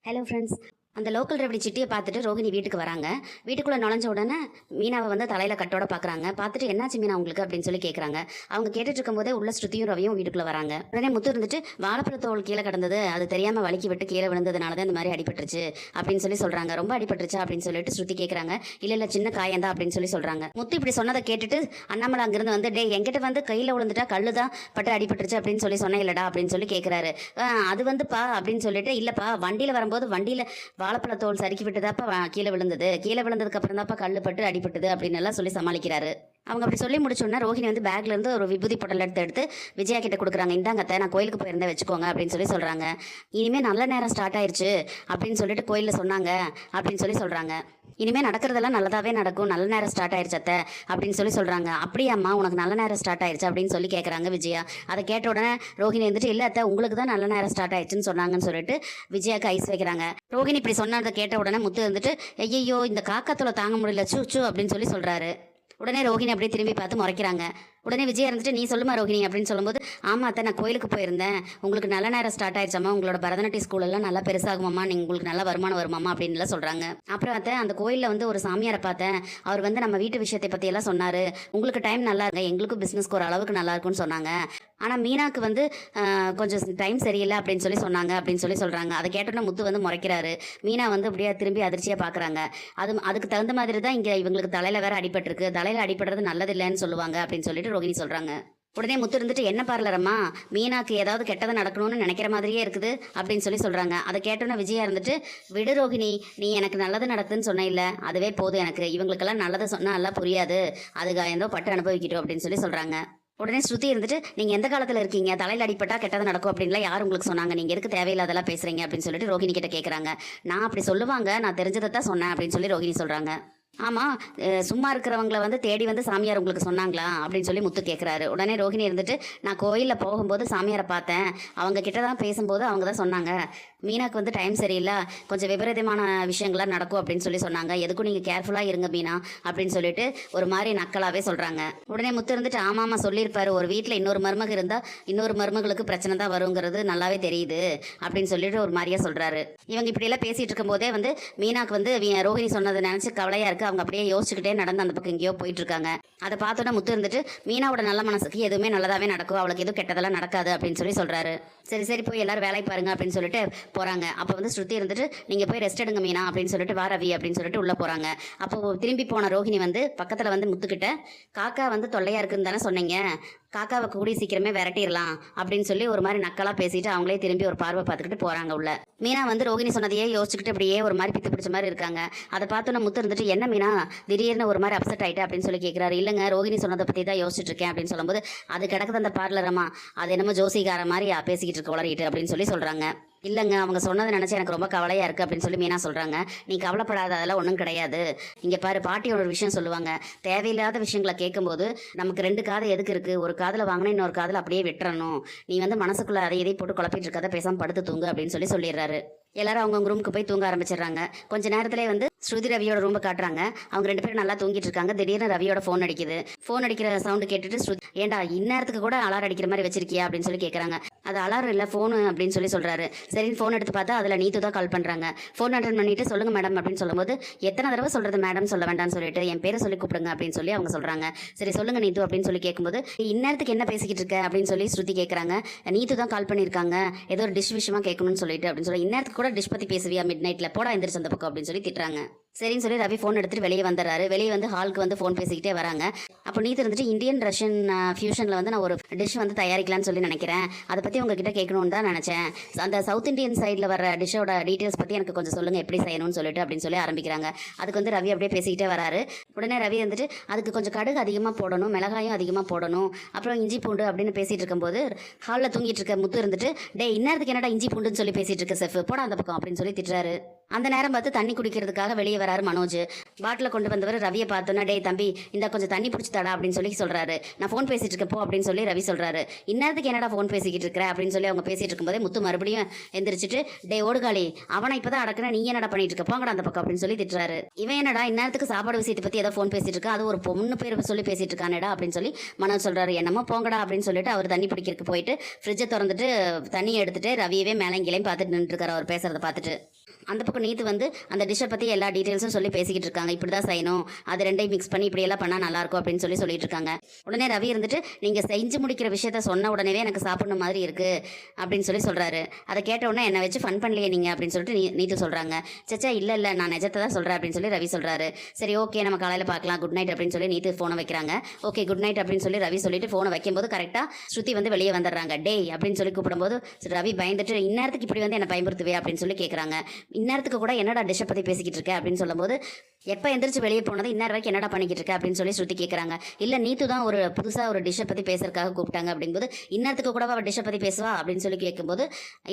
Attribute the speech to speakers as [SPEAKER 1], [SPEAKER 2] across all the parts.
[SPEAKER 1] Hello friends. அந்த local ரெவடி சிட்டியை பார்த்துட்டு ரோகிணி வீட்டுக்கு வராங்க. வீட்டுக்குள்ளே நுழைஞ்ச உடனே மீனாவை வந்து தலையில் கட்டோட பார்க்குறாங்க. பார்த்துட்டு என்னாச்சு மீனா உங்களுக்கு அப்படின்னு சொல்லி கேட்குறாங்க. அவங்க கேட்டுட்டு இருக்கும்போதே உள்ள ஸ்ருதியும் ரவியும் வீட்டுக்குள்ளே வராங்க. உடனே முத்து இருந்துட்டு வாழைப்பழத்தோல் கீழே கிடந்தது, அது தெரியாமல் வலிக்கி விட்டு கீழே விழுந்ததுனால தான் இந்த மாதிரி அடிபட்டுருச்சு அப்படின்னு சொல்லி சொல்கிறாங்க. ரொம்ப அடிபட்டுருச்சா அப்படின்னு சொல்லிட்டு ஸ்ருதி கேட்குறாங்க. இல்லை சின்ன காயந்தா அப்படின்னு சொல்லி சொல்கிறாங்க. முத்து இப்படி சொன்னதை கேட்டுட்டு அண்ணாமலை அங்கிருந்து வந்து என்கிட்ட வந்து கையில் விழுந்துட்டா கல்லு தான் பட்டு அடிபட்டுருச்சு அப்படின்னு சொல்லி சொன்னேன் இல்லடா அப்படின்னு சொல்லி கேட்குறாரு. அது வந்துப்பா அப்படின்னு சொல்லிட்டு இல்லைப்பா வண்டியில் வரும்போது வண்டியில் வாழைப்பழத்தோல் சறுக்கி விட்டுதாப்பா கீழே விழுந்தது, கீழே விழுந்ததுக்கு அப்புறம் தான்ப்பா கல்லு பட்டு அடிபட்டது அப்படின்னு எல்லாம் சொல்லி சமாளிக்கிறாரு. அவங்க அப்படி சொல்லி முடிச்சோன்னா ரோஹிணி வந்து பேக்ல இருந்து ஒரு விபூதி பொட்டல் எடுத்து விஜயா கிட்ட கொடுக்குறாங்க. இந்தாங்கத்தை நான் கோயிலுக்கு போயிருந்தேன் வச்சுக்கோங்க அப்படின்னு சொல்லி சொல்றாங்க. இனிமேல் நல்ல நேரம் ஸ்டார்ட் ஆயிடுச்சு அப்படின்னு சொல்லிட்டு கோயிலில் சொன்னாங்க அப்படின்னு சொல்லி சொல்றாங்க. இனிமேல் நடக்கிறதெல்லாம் நல்லதாவே நடக்கும், நல்ல நேரம் ஸ்டார்ட் ஆயிடுச்சு அத்தை அப்படின்னு சொல்லி சொல்றாங்க. அப்படியாம்மா உனக்கு நல்ல நேரம் ஸ்டார்ட் ஆயிடுச்சு அப்படின்னு சொல்லி கேட்குறாங்க விஜயா. அதை கேட்ட உடனே ரோஹிணி வந்துட்டு இல்லை அத்தை உங்களுக்கு தான் நல்ல நேரம் ஸ்டார்ட் ஆயிடுச்சுன்னு சொன்னாங்கன்னு சொல்லிட்டு விஜயாக்கு ஐஸ் வைக்கிறாங்க. ரோஹிணி இப்படி சொன்னதை கேட்ட உடனே முத்து வந்துட்டு ஐயோ இந்த காக்காத்தோலை தாங்க முடியல சூ அப்படின்னு சொல்லி சொல்றாரு. உடனே ரோஹிணி அப்படியே திரும்பி பார்த்து முறைக்கிறாங்க. உடனே விஜய் இருந்துட்டு நீ சொல்லுமா ரோஹிணி அப்படின்னு சொல்லும்போது ஆமா அத்தை நான் கோயிலுக்கு போயிருந்தேன், உங்களுக்கு நல்ல நேரம் ஸ்டார்ட் ஆயிடுச்சாமா, உங்களோட பரதநாட்டிய ஸ்கூலெல்லாம் நல்லா பெருசாகுமாம்மா, நீங்கள் உங்களுக்கு நல்ல வருமானம் வருமாமா அப்படின்லாம் சொல்கிறாங்க. அப்புறம் அத்தை அந்த கோயிலில் வந்து ஒரு சாமியாரை பார்த்தேன், அவர் வந்து நம்ம வீட்டு விஷயத்தை பற்றியெல்லாம் சொன்னார், உங்களுக்கு டைம் நல்லா இருக்கு, எங்களுக்கும் பிஸ்னஸ்க்கு ஒரு அளவுக்கு நல்லா இருக்குன்னு சொன்னாங்க. ஆனால் மீனாக்கு வந்து கொஞ்சம் டைம் சரியில்லை அப்படின்னு சொல்லி சொன்னாங்க அப்படின்னு சொல்லி சொல்கிறாங்க. அதை கேட்டோன்னே முத்து வந்து முறைக்கிறாரு. மீனா வந்து அப்படியே திரும்பி அதிர்ச்சியாக பார்க்குறாங்க. அதுக்கு தகுந்த மாதிரி தான் இங்கே இவங்களுக்கு தலையில் வேற அடிபட்டிருக்கு, தலையில் அடிபடுறது நல்லதில்லைன்னு சொல்லுவாங்க அப்படின்னு சொல்லிட்டு ரோகிணி சொல்கிறாங்க. உடனே முத்து இருந்துட்டு என்ன பார்லரம்மா மீனாக்கு ஏதாவது கெட்டதை நடக்கணும்னு நினைக்கிற மாதிரியே இருக்குது அப்படின்னு சொல்லி சொல்கிறாங்க. அதை கேட்டோன்னே விஜயா இருந்துட்டு விடு ரோகிணி, நீ எனக்கு நல்லது நடக்குதுன்னு சொன்ன இல்லை, அதுவே போதும், எனக்கு இவங்களுக்கெல்லாம் நல்லதை சொன்னால் நல்லா புரியாது, அதுக்கு ஏதோ பட்டு அனுபவிக்கிட்டோம் அப்படின்னு சொல்லி சொல்கிறாங்க. உடனே ஸ்ருதி இருந்துட்டு நீங்கள் எந்த காலத்தில் இருக்கீங்க, தலையில் அடிப்பட்டா கெட்டது நடக்கும் அப்படின்லாம் யார் உங்களுக்கு சொன்னாங்க, நீங்கள் எதுக்கு தேவையில்லாதெல்லாம் பேசுகிறீங்க அப்படின்னு சொல்லிட்டு ரோகிணி கிட்ட கேட்குறாங்க. நான் அப்படி சொல்லுவாங்க, நான் தெரிஞ்சதை தான் சொன்னேன் அப்படின்னு சொல்லி ரோகிணி சொல்கிறாங்க. ஆமாம் சும்மா இருக்கிறவங்கள வந்து தேடி வந்து சாமியார் உங்களுக்கு சொன்னாங்களா அப்படின்னு சொல்லி முத்து கேட்குறாரு. உடனே ரோஹிணி இருந்துட்டு நான் கோயிலில் போகும்போது சாமியாரை பார்த்தேன், அவங்க கிட்ட தான் பேசும்போது அவங்க தான் சொன்னாங்க மீனாக்கு வந்து டைம் சரியில்லை, கொஞ்சம் விபரீதமான விஷயங்கள்லாம் நடக்கும் அப்படின்னு சொல்லி சொன்னாங்க, எதுக்கும் நீங்கள் கேர்ஃபுல்லாக இருங்க மீனா அப்படின்னு சொல்லிட்டு ஒரு மாதிரி நக்கலாகவே சொல்கிறாங்க. உடனே முத்து இருந்துட்டு ஆமாம்மா சொல்லியிருப்பாரு, ஒரு வீட்டில் இன்னொரு மருமக இருந்தால் இன்னொரு மருமகளுக்கு பிரச்சனை தான் வருங்கிறது நல்லாவே தெரியுது அப்படின்னு சொல்லிட்டு ஒரு மாதிரியா சொல்கிறாரு. இவங்க இப்படியெல்லாம் பேசிகிட்டு இருக்கும்போதே வந்து மீனாக்கு வந்து ரோஹிணி சொன்னதை நினச்சி கவலையாக இருக்குது. அவங்க அப்படியே யோசிச்சுக்கிட்டே நடந்து அந்த பக்கம் எங்கேயோ போயிட்டு இருக்காங்க. அதை பார்த்தோன்னா முத்து இருந்துட்டு மீனாவோட நல்ல மனசுக்கு எதுவுமே நல்லதாவே நடக்கும், அவளுக்கு எதுவும் கெட்டதெல்லாம் நடக்காது அப்படின்னு சொல்லி சொல்றாரு. சரி போய் எல்லாரும் வேலை பாருங்க அப்படின்னு சொல்லிட்டு போறாங்க. அப்போ வந்து ஸ்ருதி இருந்துட்டு நீங்க போய் ரெஸ்ட் எடுங்க மீனா அப்படின்னு சொல்லிட்டு வா ரவி அப்படின்னு சொல்லிட்டு உள்ள போறாங்க. அப்போ திரும்பி போன ரோஹிணி வந்து பக்கத்துல வந்து முத்துக்கிட்ட காக்கா வந்து தொல்லையா இருக்குன்னு தானே சொன்னீங்க, காக்காவை கூடி சீக்கிரமே விரட்டிடலாம் அப்படின்னு சொல்லி ஒரு மாதிரி நக்கலா பேசிட்டு அவங்களே திரும்பி ஒரு பார்வை பார்த்துக்கிட்டு போறாங்க உள்ள. மீனா வந்து ரோஹிணி சொன்னதையே யோசிச்சுக்கிட்டு அப்படியே ஒரு மாதிரி பித்து பிடிச்ச மாதிரி இருக்காங்க. அதை பார்த்தோன்னா முத்து இருந்துட்டு என்ன மீனா திடீர்னு ஒரு மாதிரி அப்செட் ஆயிட்டு அப்படின்னு சொல்லி கேட்குறாரு. இல்லைங்க ரோஹிணி சொன்னதை பற்றி தான் யோசிச்சுட்டு இருக்கேன் அப்படின்னு சொல்லும்போது அது கிடக்குது அந்த பார்லரமா, அது என்னமோ ஜோசிகார மாதிரி பேசிக்கிட்டு இருக்க வளரிட்டு அப்படின்னு சொல்லி சொல்றாங்க. இல்லைங்க அவங்க சொன்னதை நினச்சி எனக்கு ரொம்ப கவலையாக இருக்குது அப்படின்னு சொல்லி மீனா சொல்கிறாங்க. நீ கவலைப்படாத, அதெல்லாம் ஒன்றும் கிடையாது. இங்கே பாரு பாட்டியோட ஒரு விஷயம் சொல்லுவாங்க, தேவையில்லாத விஷயங்களை கேட்கும்போது நமக்கு ரெண்டு காது எதுக்கு இருக்குது, ஒரு காதில் வாங்கினா இன்னொரு காதில் அப்படியே விட்டுறணும், நீ வந்து மனசுக்குள்ளே அதை எதை போட்டு குழப்பிட்டு இருக்காத, பேசாமல் படுத்து தூங்கு அப்படின்னு சொல்லிடுறாரு. எல்லாரும் அவங்கவுங்க ரூமுக்கு போய் தூங்க ஆரம்பிச்சிடுறாங்க. கொஞ்ச நேரத்திலே வந்து ஸ்ருதி ரவியோட ரூமை காட்டுறாங்க. அவங்க ரெண்டு பேரும் நல்லா தூங்கிட்டு இருக்காங்க. திடீர்னு ரவியோட ஃபோன் அடிக்குது. ஃபோன் அடிக்கிற சவுண்டு கேட்டுட்டு ஸ்ருதி ஏண்டா இந்நேரத்துக்கு கூட அலாரம் அடிக்கிற மாதிரி வச்சிருக்கியா அப்படின்னு சொல்லி கேட்குறாங்க. அது அலாரம் இல்லை ஃபோனு அப்படின்னு சொல்லி சொல்கிறாரு. சரின்னு ஃபோன் எடுத்து பார்த்தா அதில் நீத்து தான் கால் பண்ணுறாங்க. ஃபோன் அட்டன் பண்ணிட்டு சொல்லுங்க மேடம் அப்படின்னு சொல்லும்போது எத்தனை தடவை சொல்கிறது மேடம் சொல்ல வேண்டாம்னு சொல்லிட்டு என் பேரை சொல்லி கூப்பிடுங்க அப்படின்னு சொல்லி அவங்க சொல்கிறாங்க. சரி சொல்லுங்க நீத்து அப்படின்னு சொல்லி கேட்கும்போது இந்நேரத்துக்கு என்ன பேசிக்கிட்டு இருக்க அப்படின்னு சொல்லி ஸ்ருதி கேட்குறாங்க. நீத்து தான் கால் பண்ணியிருக்காங்க, ஏதோ ஒரு டிஷ் விஷயமா கேட்கணும்னு சொல்லிட்டு அப்படின்னு சொல்லி இந்நேரத்துக்கு கூட டிஷ் பற்றி பேசுவியா மிட் நைட்டில், போடா எந்திரிச்சு அந்த பக்கம் அப்படின்னு சொல்லி திட்டுறாங்க. சரின்னு சொல்லி ரவி ஃபோன் எடுத்துகிட்டு வெளியே வந்துடுறாரு. வெளியே வந்து ஹாலுக்கு வந்து ஃபோன் பேசிக்கிட்டே வராங்க. அப்போ நீ இருந்துட்டு இந்தியன் ரஷ்யன் ஃபியூஷனில் வந்து நான் ஒரு டிஷ் வந்து தயாரிக்கலான்னு சொல்லி நினைக்கிறேன், அதை பற்றி உங்ககிட்ட கேட்கணுன்னு தான் நினச்சேன், அந்த சவுத் இந்தியன் சைடில் வர டிஷ்ஷோட டீட்டெயில்ஸ் பற்றி எனக்கு கொஞ்சம் சொல்லுங்கள் எப்படி செய்யணும்னு சொல்லிட்டு அப்படின்னு சொல்லி ஆரம்பிக்கிறாங்க. அதுக்கு வந்து ரவி அப்படியே பேசிக்கிட்டே வராரு. உடனே ரவி வந்துட்டு அதுக்கு கொஞ்சம் கடுகு அதிகமாக போடணும், மிளகாயும் அதிகமாக போடணும், அப்புறம் இஞ்சி பூண்டு அப்படின்னு பேசிகிட்டு இருக்கும்போது ஹாலில் தூங்கிட்டு இருக்க முத்து இருந்துட்டு இந்நேரத்துக்கு என்னடா இஞ்சி பூண்டுன்னு சொல்லி பேசிகிட்டு இருக்க செஃப், போட அந்த பக்கம் அப்படின்னு சொல்லி திட்டுறாரு. அந்த நேரம் பார்த்து தண்ணி குடிக்கிறதுக்காக வெளியே வராரு மனோஜ். பாட்டில் கொண்டு வந்தவர் ரவியை பார்த்தோன்னா தம்பி இந்த கொஞ்சம் தண்ணி பிடிச்சி தடா அப்படின்னு சொல்லி சொல்கிறாரு. நான் ஃபோன் பேசிகிட்டு இருக்கப்போ அப்படின்னு சொல்லி ரவி சொல்கிறாரு. இந்நேரத்துக்கு என்னடா ஃபோன் பேசிக்கிட்டு இருக்கிற அப்படின்னு சொல்லி அவங்க பேசிகிட்டு இருக்கும்போதே முத்து மறுபடியும் எந்திரிச்சிட்டு ஓடுகாளி அவனை இப்போ தான் அடக்குன, நீ என்னடா பண்ணிட்டு இருக்க, போங்கடா அந்த பக்கம் அப்படின்னு சொல்லி திட்டுறாரு. இவன் என்னடா இந்நேரத்துக்கு சாப்பாடு விஷயத்தை பற்றி ஏதோ ஃபோன் பேசிட்டு இருக்கா, அது ஒரு பொண்ணு பேர் சொல்லி பேசிட்டு இருக்கானேடா அப்படின்னு சொல்லி மனோஜ் சொல்கிறாரு. என்னமோ போங்கடா அப்படின்னு சொல்லிட்டு அவர் தண்ணி பிடிக்கிறதுக்கு போயிட்டு ஃப்ரிட்ஜை திறந்துட்டு தண்ணியை எடுத்துட்டு ரவியவே மேலே இங்கேயும் பார்த்துட்டு நின்றுருக்காரு அவர் பேசுறதை பார்த்துட்டு. அந்த பக்கம் நீத்து வந்து அந்த டிஷ்ஷை பற்றி எல்லா டீட்டெயில்ஸும் சொல்லி பேசிக்கிட்டு இருக்காங்க. இப்படி தான் செய்யணும், அது ரெண்டையும் மிக்ஸ் பண்ணி இப்படியெல்லாம் பண்ணால் நல்லாயிருக்கும் அப்படின்னு சொல்லிட்டு இருக்காங்க. உடனே ரவி இருந்துட்டு நீங்கள் செஞ்சு முடிக்கிற விஷயத்த சொன்ன உடனே எனக்கு சாப்பிடணும் மாதிரி இருக்குது அப்படின்னு சொல்கிறாரு. அதை கேட்ட உடனே என்னை வச்சு ஃபன் பண்ணலையே நீங்கள் அப்படின்னு சொல்லிட்டு நீத்து சொல்கிறாங்க. சச்சா இல்லை நான் நிஜத்தை தான் சொல்கிறேன் அப்படின்னு சொல்லி ரவி சொல்கிறாரு. சரி ஓகே நம்ம காலையில் பார்க்கலாம், குட் நைட் அப்படின்னு சொல்லி நீத்து ஃபோனை வைக்கிறாங்க. ஓகே குட் நைட் அப்படின்னு சொல்லி ரவி சொல்லிட்டு ஃபோனை வைக்கும்போது கரெக்டாக ஸ்ருதி வந்து வெளியே வந்துடுறாங்க. டேய் அப்படின்னு சொல்லி கூப்பிடும்போது ரவி பயந்துட்டு இந்நேரத்துக்கு இப்படி வந்து என்னை பயன்படுத்துவே அப்படின்னு சொல்லி கேட்குறாங்க. இந்நேரத்துக்கு கூட என்னடா டிஷ்ஷை பற்றி பேசிக்கிட்டு இருக்க அப்படின்னு சொல்லும்போது எப்போ எந்திரிச்சு வெளியே போனது இந்நேரம் வரைக்கும் என்னடா பண்ணிக்கிட்டு இருக்க அப்படின்னு சொல்லி ஸ்ருதி கேட்குறாங்க. இல்லை நீத்து தான் ஒரு புதுசாக ஒரு டிஷ்ஷை பற்றி பேசுறதுக்காக கூப்பிட்டாங்க அப்படிங்கும்போது இந்நேரத்துக்கு கூட அவள் டிஷ்ஷை பற்றி பேசுவா அப்படின்னு சொல்லி கேட்கும்போது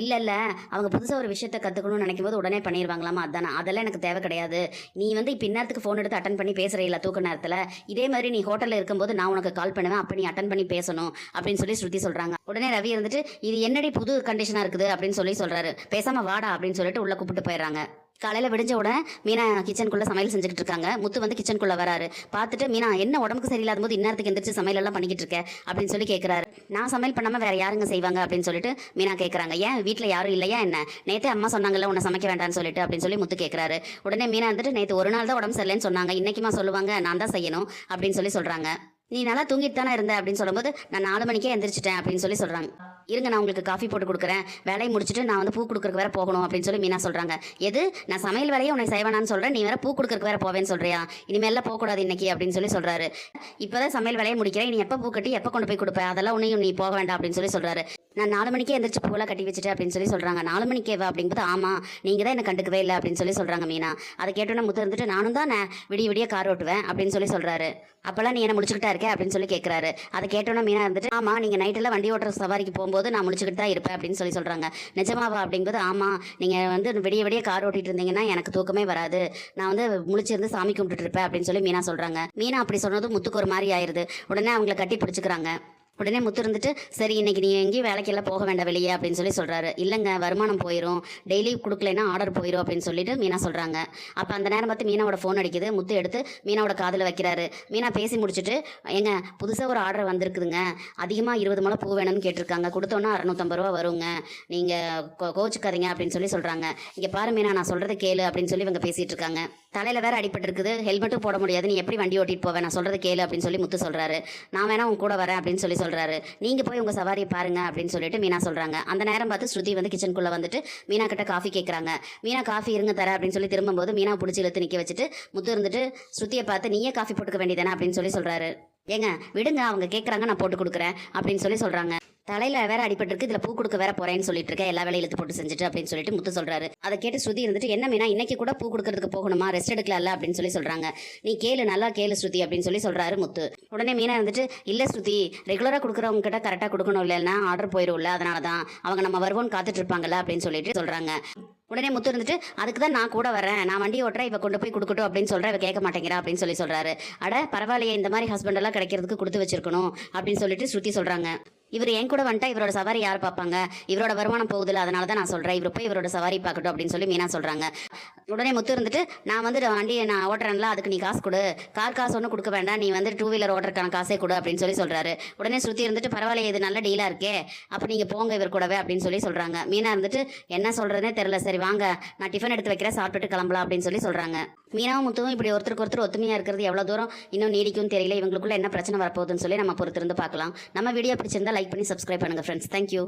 [SPEAKER 1] இல்லை அவங்க புதுசாக ஒரு விஷயத்தை கற்றுக்கணும்னு நினைக்கும் போது உடனே பண்ணிடுவாங்களாமா, அதானே அதெல்லாம் எனக்கு தேவை கிடையாது. நீ வந்து இப்போ இந்நேரத்துக்கு ஃபோன் எடுத்து அட்டன் பண்ணி பேசுகிற இல்லை தூக்க நேரத்தில், இதே மாதிரி நீ ஹோட்டலில் இருக்கும்போது நான் உனக்கு கால் பண்ணுவேன், அப்போ நீ அட்டன் பண்ணி பேசணும் அப்படின்னு சொல்லி ஸ்ருதி சொல்கிறாங்க. உடனே ரவி இருந்துட்டு இது என்னடி புது கண்டிஷனாக இருக்குது அப்படின்னு சொல்கிறாரு. பேசாமல் வாடா அப்படின்னு சொல்லிட்டு உள்ளே கூப்பிட்டு போயிடுறாங்க. காலையில் விடிஞ்ச உடனே மீனா கிச்சனுக்குள்ளே சமையல் செஞ்சுக்கிட்டு இருக்காங்க. முத்து வந்து கிச்சனுக்குள்ளே வராரு. பார்த்துட்டு மீனா என்ன உடம்புக்கு சரியில்லாத போது இந்நேரத்துக்கு எந்திரிச்சு சமையல் எல்லாம் பண்ணிக்கிட்டு இருக்கேன் அப்படின்னு சொல்லி கேட்குறாரு. நான் சமையல் பண்ணாமல் வேறு யாருங்க செய்வாங்க அப்படின்னு சொல்லிட்டு மீனா கேட்குறாங்க. ஏன் வீட்டில் யாரும் இல்லையா என்ன? நேற்று அம்மா சொன்னாங்கல்ல உன்னை சமைக்க வேண்டாம்னு சொல்லிட்டு அப்படின்னு சொல்லி முத்து கேட்குறாரு. உடனே மீனா வந்துட்டு நேற்று ஒரு நாள் தான் உடம்பு சரியில்லைன்னு சொன்னாங்க, இன்னைக்குமா சொல்லுவாங்க, நான் தான் செய்யணும் அப்படின்னு சொல்கிறாங்க. நீ நல்லா தூங்கிட்டு தானே இருந்த அப்படின்னு சொல்லும்போது நான் 4 மணிக்கே எந்திரிச்சிட்டேன் அப்படின்னு சொல்கிறாங்க. இருங்க நான் உங்களுக்கு காஃபி போட்டு கொடுக்குறேன், வேலையை முடிச்சுட்டு நான் வந்து பூ கொடுக்குறக்கு வேற போகணும் அப்படின்னு சொல்லி மீனா சொல்கிறாங்க. எது நான் சமையல் வேலையை உன்னை செய்வேனான்னு சொல்கிறேன், நீ வேற பூ கொடுக்குறக்கு வேற போவேன்னு சொல்கிறியா? இனிமேலாம் போகக்கூடாது இன்னைக்கு அப்படின்னு சொல்கிறாரு. இப்போ தான் சமையல் வேலையை முடிக்கிறேன், நீ எப்போ பூ கட்டி எப்போ கொண்டு போய் கொடுப்பேன், அதெல்லாம் உன்னையும் நீ போக வேண்டாம் அப்படின்னு சொல்கிறாரு. நான் 4 மணிக்கே எந்திரிச்சு பூவெல்லாம் கட்டி வச்சுட்டு அப்படின்னு சொல்கிறாங்க. 4 மணிக்கேவா அப்படிங்கும்போது ஆமாம் நீங்கள் தான் என்னை கண்டுக்கவே இல்லை அப்படின்னு சொல்கிறாங்க மீனா. அதை கேட்டோன்னே முத்து இருந்துட்டு நானும் தான் நான் விடிய கார் ஓட்டுவேன் அப்படின்னு சொல்கிறாரு. அப்போல்லாம் நீ என்ன முடிச்சுக்கிட்டா இருக்கே அப்படின்னு கேட்குறாரு. அதை கேட்டோன்னே மீனா இருந்துட்டு ஆமாம் நீங்கள் நைட்டெல்லாம் வண்டி ஓட்டுற சவாரிக்கு போகும்போது நான் முடிச்சுக்கிட்டு தான் இருப்பேன் அப்படின்னு சொல்கிறாங்க. நிஜமாவா அப்படிங்கும்போது ஆமாம் நீங்கள் வந்து விடிய கார் ஓட்டிகிட்டு இருந்தீங்கன்னா எனக்கு தூக்கமே வராது, நான் வந்து முழிச்சிருந்து சாமி கும்பிட்டுட்டு இருப்பேன் அப்படின்னு மீனா சொல்கிறாங்க. மீனா அப்படி சொன்னதும் முத்துக்கு ஒரு மாதிரி ஆயிடுது. உடனே அவங்கள கட்டி பிடிச்சிக்கிறாங்க. உடனே முத்து இருந்துட்டு சரி இன்னைக்கு நீ எங்கேயும் வேலைக்கெல்லாம் போக வேண்டாம் வெளியே அப்படின்னு சொல்கிறாரு. இல்லைங்க வருமானம் போயிடும், டெய்லி கொடுக்கலைன்னா ஆர்டர் போயிடும் அப்படின்னு சொல்லிட்டு மீனா சொல்கிறாங்க. அப்போ அந்த நேரம் பார்த்து மீனாவோட ஃபோன் அடிக்குது. முத்து எடுத்து மீனாவோட காதில் வைக்கிறாரு. மீனா பேசி முடிச்சுட்டு ஏங்க புதுசாக ஒரு ஆர்டர் வந்திருக்குதுங்க, அதிகமாக 20 முழம் பூ வேணும்னு கேட்டிருக்காங்க, கொடுத்தோன்னா 650 ரூபா வருங்க, நீங்கள் கோச்சுக்காதீங்க அப்படின்னு சொல்கிறாங்க. இங்கே பாரு மீனா நான் சொல்கிறத கேளு அப்படின்னு இவங்க பேசிகிட்டு இருக்காங்க. தலையில் வேற அடிபட்டு இருக்குது, ஹெல்மெட்டும் போட முடியாது, நீ எப்படி வண்டி ஓட்டிட்டு போவேன், நான் சொல்கிறது கேளு அப்படின்னு முத்து சொல்கிறாரு. நான் வேணா உங்க கூட வரேன் அப்படின்னு சொல்கிறாரு. நீங்கள் போய் உங்கள் சவாரியை பாருங்க அப்படின்னு சொல்லிட்டு மீனா சொல்கிறாங்க. அந்த நேரம் பார்த்து ஸ்ருதி வந்து கிச்சனுக்குள்ளே வந்துட்டு மீனா கிட்ட காஃபி கேட்குறாங்க. மீனா காஃபி இருங்க தர அப்படின்னு திரும்பும்போது மீனா பிடிச்சி இழுத்து நிற்க வச்சுட்டு முத்து இருந்துட்டு ஸ்ருதியை பார்த்து நீயே காஃபி போட்டுக்க வேண்டியதானே அப்படின்னு சொல்கிறாரு. ஏங்க விடுங்க அவங்க கேட்குறாங்க நான் போட்டு கொடுக்குறேன் அப்படின்னு சொல்கிறாங்க. தலையில் வேற அடிபட்டிருக்கு, இதில் பூ கொடுக்க வேற போறேன்னு சொல்லிட்டு இருக்கேன், எல்லா வேலையும் இழுத்து போட்டு செஞ்சுட்டு அப்படின்னு சொல்லிட்டு முத்து சொல்கிறாரு. அதை கேட்டு ஸ்ருதி இருந்துட்டு என்ன மீனா இன்னைக்கு கூட பூ கொடுக்கறதுக்கு போகணுமா, ரெஸ்ட் எடுக்கல அப்படின்னு சொல்கிறாங்க. நீ கேளு நல்லா கேளு ஸ்ருதி அப்படின்னு சொல்கிறாரு முத்து. உடனே மீனா இருந்துட்டு இல்லை ஸ்ருதி ரெகுலராக கொடுக்குறவங்க கிட்ட கரெக்டாக கொடுக்கணும், இல்லைன்னா ஆர்டர் போயிடும்ல, அதனால தான் அவங்க நம்ம வருவோன்னு காத்துட்டு இருப்பாங்கல்ல அப்படின்னு சொல்கிறாங்க. உடனே முத்து இருந்துட்டு அதுக்கு தான் நான் கூட வரேன், நான் வண்டி ஓட்டுறேன், இவ கொண்டு போய் கொடுக்கட்டும் அப்படின்னு சொல்கிறேன், இவ கேட்க மாட்டேங்கிறா அப்படின்னு சொல்கிறாரு. அட பரவாயில்லையே இந்த மாதிரி ஹஸ்பண்ட் எல்லாம் கிடைக்கிறதுக்கு கொடுத்து வச்சிருக்கணும் அப்படின்னு சொல்லிட்டு ஸ்ருதி சொல்கிறாங்க. இவர் என் கூட வந்துட்டா இவரோட சவாரி யார் பார்ப்பாங்க, இவரோட வருமானம் போகுதுல, அதனால தான் நான் சொல்கிறேன், இவர் போய் இவரோட சவாரி பார்க்கட்டும் அப்படின்னு மீனா சொல்கிறாங்க. உடனே முத்து இருந்துட்டு நான் வந்து வண்டியை நான் ஓட்டுறேன்ல அதுக்கு நீ காசு கொடு, காசு ஒன்றும் கொடுக்க வேண்டாம், நீ வந்து 2 வீலர் ஓட்டுறதுக்கான காசே கொடு அப்படின்னு சொல்கிறாரு. உடனே ஸ்ருதி இருந்துட்டு பரவாயில்ல இது நல்ல டீலாக இருக்கே, அப்போ நீங்கள் போங்க இவர் கூடவே அப்படின்னு சொல்கிறாங்க. மீனா இருந்துட்டு என்ன சொல்கிறதுனே தெரில, சரி வாங்க நான் டிஃபன் எடுத்து வைக்கிறேன் சாப்பிட்டுட்டு கிளம்பலாம் அப்படின்னு சொல்கிறாங்க. மீனாவும் முத்துவும் இப்படி ஒருத்தருக்கு ஒருத்தர் ஒத்துமையாக இருக்கிறது எவ்வளோ தூரம் இன்னும் நீடிக்கும் தெரியல, இவங்களுக்குள்ள என்ன பிரச்சனை வரப்போகுதுன்னு நம்ம பொறுத்திருந்து பார்க்கலாம். நம்ம வீடியோ பிடிச்சிருந்தா லைக் பண்ணி சப்ஸ்கிரைப் பண்ணுங்கள் ஃப்ரெண்ட்ஸ். தேங்க்யூ.